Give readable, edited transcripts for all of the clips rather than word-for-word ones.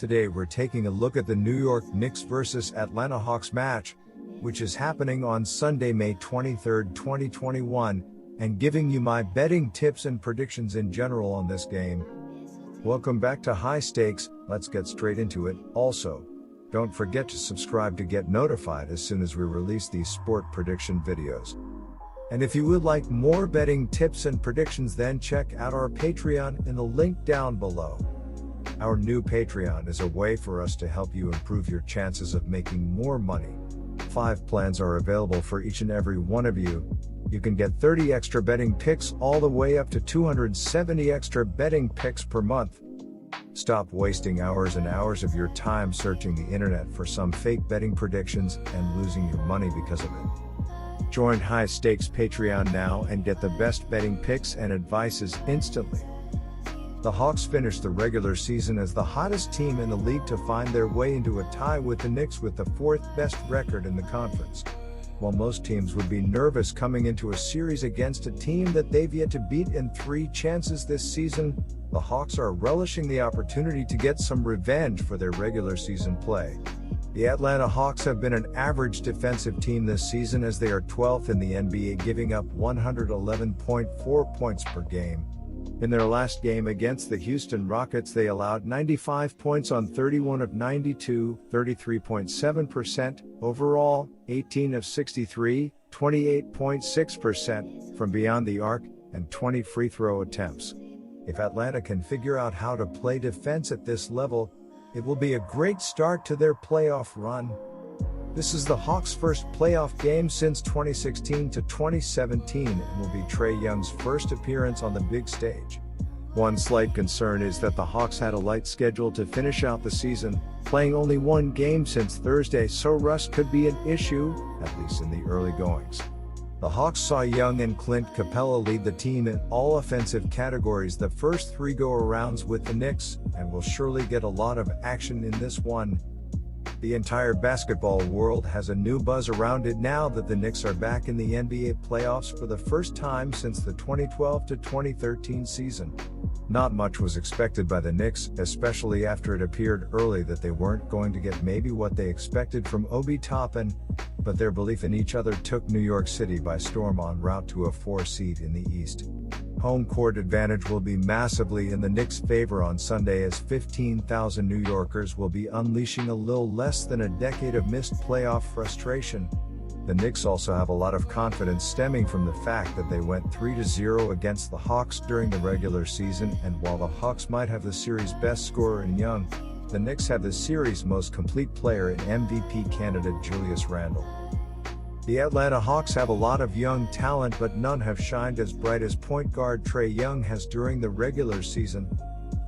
Today we're taking a look at the New York Knicks vs Atlanta Hawks match, which is happening on Sunday, May 23, 2021, and giving you my betting tips and predictions in general on this game. Welcome back to High Stakes. Let's get straight into it. Also, don't forget to subscribe to get notified as soon as we release these sport prediction videos. And if you would like more betting tips and predictions, then check out our Patreon in the link down below. Our new Patreon is a way for us to help you improve your chances of making more money. 5 plans are available for each and every one of you. You can get 30 extra betting picks all the way up to 270 extra betting picks per month. Stop wasting hours and hours of your time searching the internet for some fake betting predictions and losing your money because of it. Join High Stakes Patreon now and get the best betting picks and advices instantly. The Hawks finished the regular season as the hottest team in the league to find their way into a tie with the Knicks with the 4th best record in the conference. While most teams would be nervous coming into a series against a team that they've yet to beat in 3 chances this season, the Hawks are relishing the opportunity to get some revenge for their regular season play. The Atlanta Hawks have been an average defensive team this season as they are 12th in the NBA, giving up 111.4 points per game. In their last game against the Houston Rockets, they allowed 95 points on 31 of 92, 33.7% overall, 18 of 63, 28.6% from beyond the arc, and 20 free throw attempts. If Atlanta can figure out how to play defense at this level, it will be a great start to their playoff run. This is the Hawks' first playoff game since 2016 to 2017 and will be Trae Young's first appearance on the big stage. One slight concern is that the Hawks had a light schedule to finish out the season, playing only 1 game since Thursday, so rust could be an issue, at least in the early goings. The Hawks saw Young and Clint Capella lead the team in all offensive categories the first 3 go-arounds with the Knicks, and will surely get a lot of action in this one. The entire basketball world has a new buzz around it now that the Knicks are back in the NBA playoffs for the first time since the 2012 to 2013 season. Not much was expected by the Knicks, especially after it appeared early that they weren't going to get maybe what they expected from Obi Toppin, but their belief in each other took New York City by storm en route to a 4 seed in the East. Home court advantage will be massively in the Knicks' favor on Sunday as 15,000 New Yorkers will be unleashing a little less than a decade of missed playoff frustration. The Knicks also have a lot of confidence stemming from the fact that they went 3-0 against the Hawks during the regular season, and while the Hawks might have the series' best scorer in Young, the Knicks have the series' most complete player in MVP candidate Julius Randle. The Atlanta Hawks have a lot of young talent, but none have shined as bright as point guard Trae Young has during the regular season.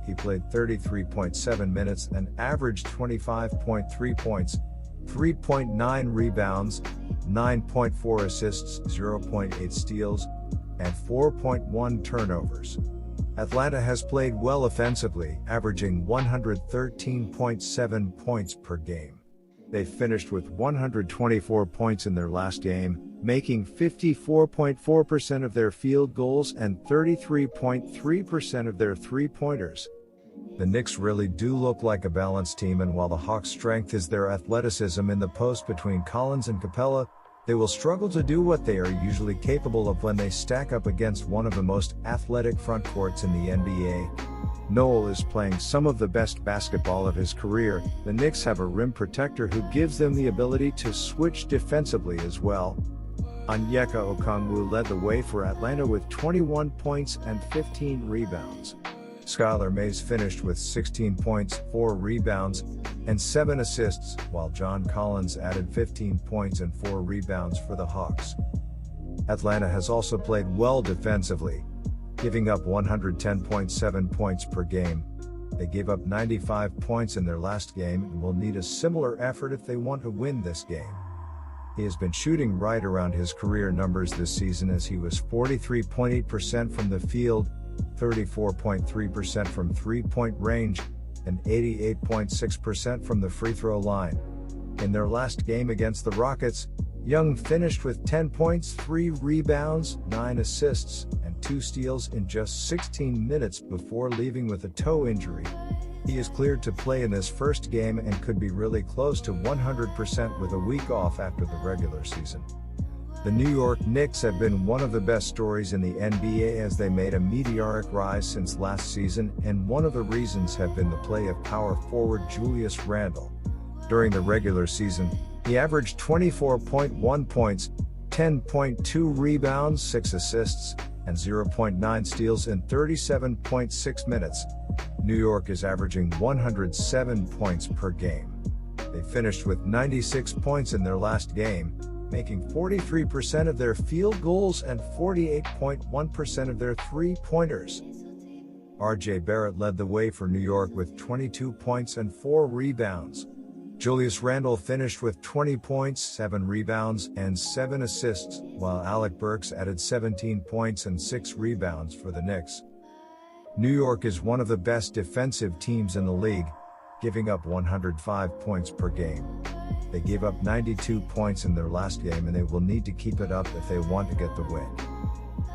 He played 33.7 minutes and averaged 25.3 points, 3.9 rebounds, 9.4 assists, 0.8 steals, and 4.1 turnovers. Atlanta has played well offensively, averaging 113.7 points per game. They finished with 124 points in their last game, making 54.4% of their field goals and 33.3% of their three-pointers. The Knicks really do look like a balanced team, and while the Hawks' strength is their athleticism in the post between Collins and Capella, they will struggle to do what they are usually capable of when they stack up against one of the most athletic front courts in the NBA. Noel is playing some of the best basketball of his career. The Knicks have a rim protector who gives them the ability to switch defensively as well. Onyeka Okongwu led the way for Atlanta with 21 points and 15 rebounds. Skylar Mays finished with 16 points, 4 rebounds, and 7 assists, while John Collins added 15 points and 4 rebounds for the Hawks. Atlanta has also played well defensively, giving up 110.7 points per game. They gave up 95 points in their last game and will need a similar effort if they want to win this game. He has been shooting right around his career numbers this season as he was 43.8% from the field, 34.3% from three-point range, and 88.6% from the free throw line. In their last game against the Rockets, Young finished with 10 points, 3 rebounds, 9 assists, and 2 steals in just 16 minutes before leaving with a toe injury. He is cleared to play in this first game and could be really close to 100% with a week off after the regular season. The New York Knicks have been one of the best stories in the NBA as they made a meteoric rise since last season, and one of the reasons have been the play of power forward Julius Randle. During the regular season, he averaged 24.1 points, 10.2 rebounds, 6 assists, and 0.9 steals in 37.6 minutes. New York is averaging 107 points per game. They finished with 96 points in their last game, making 43% of their field goals and 48.1% of their three-pointers. R.J. Barrett led the way for New York with 22 points and 4 rebounds. Julius Randle finished with 20 points, 7 rebounds, and 7 assists, while Alec Burks added 17 points and 6 rebounds for the Knicks. New York is one of the best defensive teams in the league, giving up 105 points per game. They gave up 92 points in their last game, and they will need to keep it up if they want to get the win.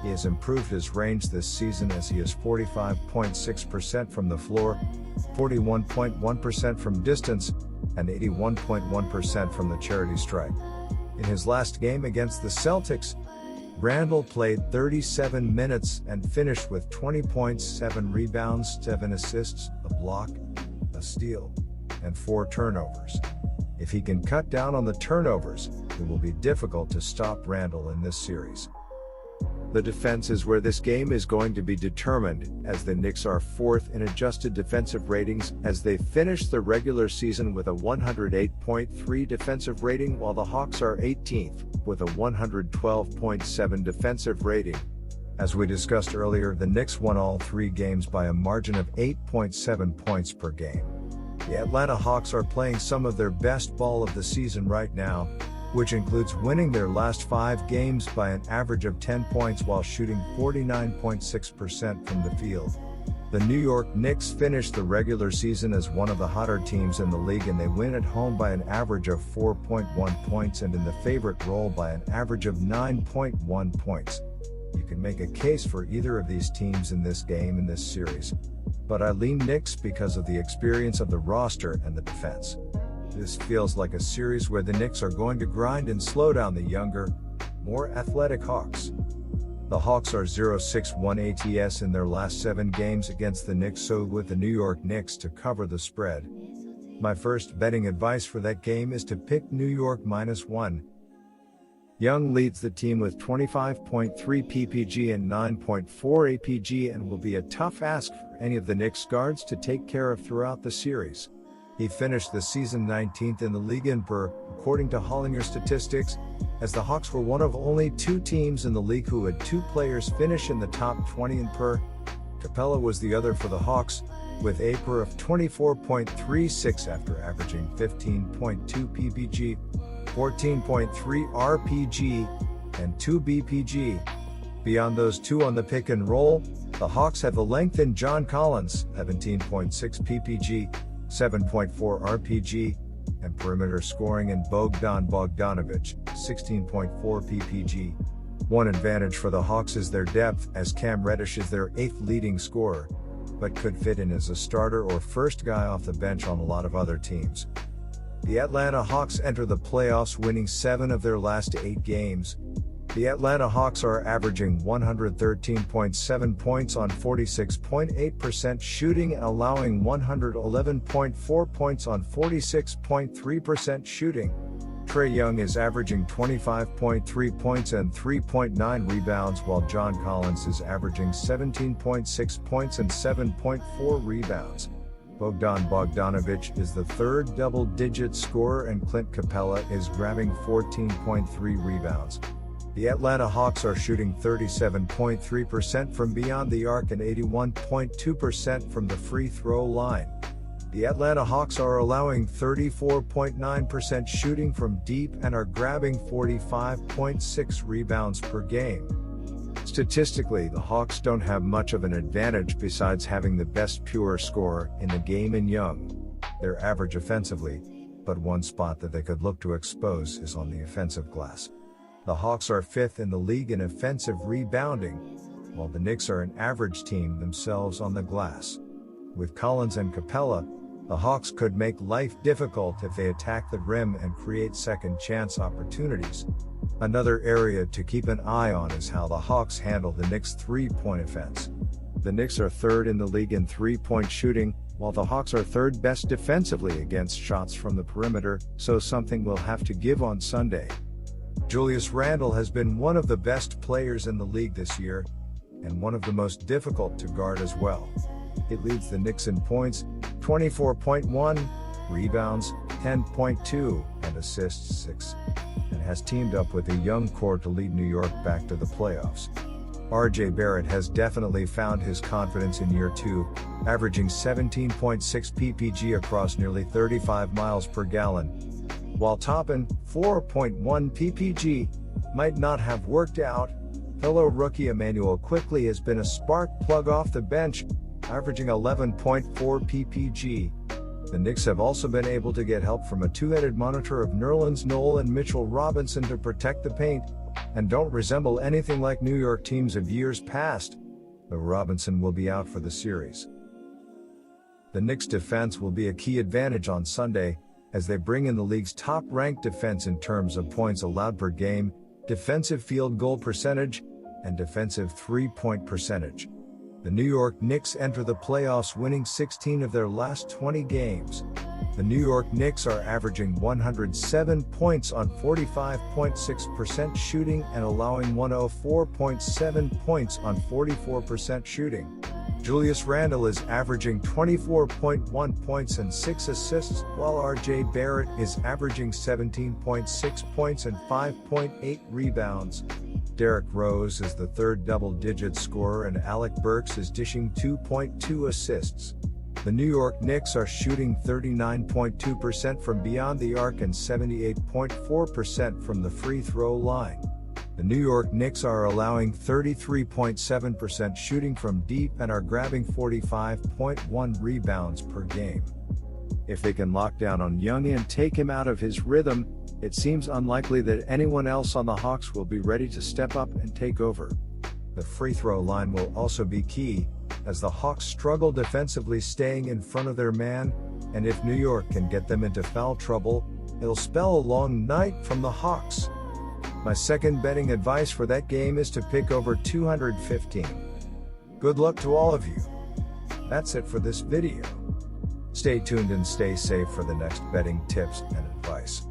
He has improved his range this season as he is 45.6% from the floor, 41.1% from distance, and 81.1% from the charity stripe. In his last game against the Celtics, Randle played 37 minutes and finished with 20 points, 7 rebounds, 7 assists, a block, a steal, and 4 turnovers. If he can cut down on the turnovers, it will be difficult to stop Randle in this series. The defense is where this game is going to be determined, as the Knicks are 4th in adjusted defensive ratings as they finish the regular season with a 108.3 defensive rating, while the Hawks are 18th, with a 112.7 defensive rating. As we discussed earlier, the Knicks won all 3 games by a margin of 8.7 points per game. The Atlanta Hawks are playing some of their best ball of the season right now, which includes winning their last 5 games by an average of 10 points while shooting 49.6% from the field. The New York Knicks finished the regular season as one of the hotter teams in the league, and they win at home by an average of 4.1 points and in the favorite role by an average of 9.1 points. You can make a case for either of these teams in this game in this series, but I lean Knicks because of the experience of the roster and the defense. This feels like a series where the Knicks are going to grind and slow down the younger, more athletic Hawks. The Hawks are 0-6-1 ATS in their last 7 games against the Knicks, so with the New York Knicks to cover the spread. My first betting advice for that game is to pick New York -1. Young leads the team with 25.3 PPG and 9.4 APG and will be a tough ask for any of the Knicks guards to take care of throughout the series. He finished the season 19th in the league in PER, according to Hollinger statistics, as the Hawks were one of only 2 teams in the league who had 2 players finish in the top 20 in PER. Capella was the other for the Hawks, with a PER of 24.36 after averaging 15.2 PPG, 14.3 RPG, and 2 BPG. Beyond those 2 on the pick and roll, the Hawks have the length in John Collins, 17.6 PPG, 7.4 RPG, and perimeter scoring in Bogdan Bogdanovic, 16.4 PPG. One advantage for the Hawks is their depth, as Cam Reddish is their 8th leading scorer, but could fit in as a starter or first guy off the bench on a lot of other teams. The Atlanta Hawks enter the playoffs winning 7 of their last 8 games. The Atlanta Hawks are averaging 113.7 points on 46.8% shooting and allowing 111.4 points on 46.3% shooting. Trae Young is averaging 25.3 points and 3.9 rebounds, while John Collins is averaging 17.6 points and 7.4 rebounds. Bogdan Bogdanovic is the 3rd double-digit scorer, and Clint Capella is grabbing 14.3 rebounds. The Atlanta Hawks are shooting 37.3% from beyond the arc and 81.2% from the free throw line. The Atlanta Hawks are allowing 34.9% shooting from deep and are grabbing 45.6 rebounds per game. Statistically, the Hawks don't have much of an advantage besides having the best pure scorer in the game in Young. They're average offensively, but one spot that they could look to expose is on the offensive glass. The Hawks are 5th in the league in offensive rebounding, while the Knicks are an average team themselves on the glass. With Collins and Capella, the Hawks could make life difficult if they attack the rim and create second chance opportunities. Another area to keep an eye on is how the Hawks handle the Knicks' three-point offense. The Knicks are third in the league in three-point shooting, while the Hawks are third best defensively against shots from the perimeter, so something will have to give on Sunday. Julius Randle has been one of the best players in the league this year, and one of the most difficult to guard as well. He leads the Knicks in points, 24.1, rebounds, 10.2, and assists 6, and has teamed up with a young core to lead New York back to the playoffs. RJ Barrett has definitely found his confidence in year 2, averaging 17.6 ppg across nearly 35 miles per gallon. While Toppin, 4.1 ppg, might not have worked out, fellow rookie Immanuel Quickley has been a spark plug off the bench, averaging 11.4 ppg. The Knicks have also been able to get help from a two-headed monitor of Nerlens Noel and Mitchell Robinson to protect the paint, and don't resemble anything like New York teams of years past, though Robinson will be out for the series. The Knicks' defense will be a key advantage on Sunday, as they bring in the league's top-ranked defense in terms of points allowed per game, defensive field goal percentage, and defensive three-point percentage. The New York Knicks enter the playoffs winning 16 of their last 20 games. The New York Knicks are averaging 107 points on 45.6% shooting and allowing 104.7 points on 44% shooting. Julius Randle is averaging 24.1 points and 6 assists, while RJ Barrett is averaging 17.6 points and 5.8 rebounds. Derrick Rose is the third double-digit scorer and Alec Burks is dishing 2.2 assists. The New York Knicks are shooting 39.2% from beyond the arc and 78.4% from the free throw line. The New York Knicks are allowing 33.7% shooting from deep and are grabbing 45.1 rebounds per game. If they can lock down on Young and take him out of his rhythm, it seems unlikely that anyone else on the Hawks will be ready to step up and take over. The free throw line will also be key, as the Hawks struggle defensively staying in front of their man, and if New York can get them into foul trouble, it'll spell a long night from the Hawks. My second betting advice for that game is to pick over 215. Good luck to all of you. That's it for this video. Stay tuned and stay safe for the next betting tips and advice.